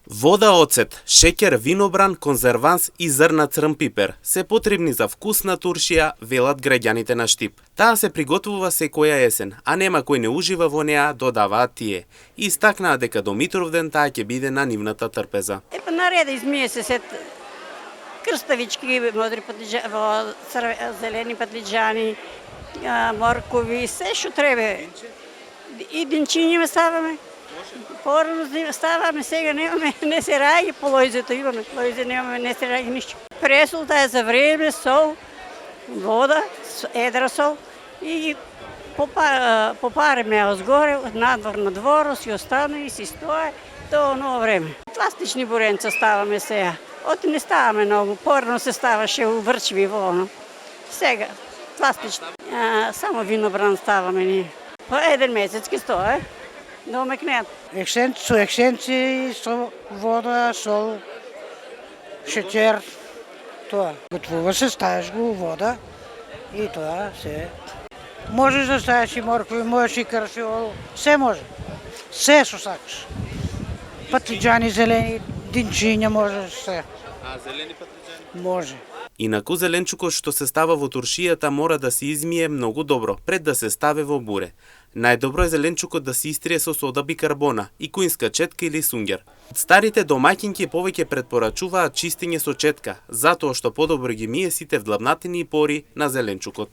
Вода, оцет, шеќер, винобран, конзерванс и зрна црн пипер се потребни за вкусна туршија, велат граѓаните на Штип. Таа се приготвува секоја есен, а нема кој не ужива во неа, додаваат тие. И истакнаа дека до Митровден таа ќе биде на нивната трпеза. Нареда измие се крставички, модри зелени патлиџани, моркови, се што треба. И денчиња ставаме. Порано ставаме, сега немаме, не се раѓа по лојзето, имаме лојзе, немаме, не се раѓа ништо. Пресолта е за време, сол, вода, едра сол и попареме озгоре, надвор на дворо, си остане и си стое до оно време. Пластични буренца ставаме сега. Оти не ставаме многу, порано се ставаше у врчви во оно. Сега, пластични. Само винобран ставаме ние. По еден месец ке стое. Да омекнеат. Ексенци со вода, сол, шеќер, тоа. Готвува се, ставиш го вода и тоа се. Можеш да ставиш и моркови, можеш и карфиол, се може. Се што сакаш. Патлиџани зелени, динчиња можеш се. А зелени патлиџани? Може. Инаку зеленчукот што се става во туршијата мора да се измие многу добро пред да се стави во буре. Најдобро е зеленчукот да се истрие со сода бикарбона и куинска четка или сунгер. Старите домаќинки повеќе претпорачуваат чистење со четка, затоа што подобро ги мие сите вдлабнатини и пори на зеленчукот.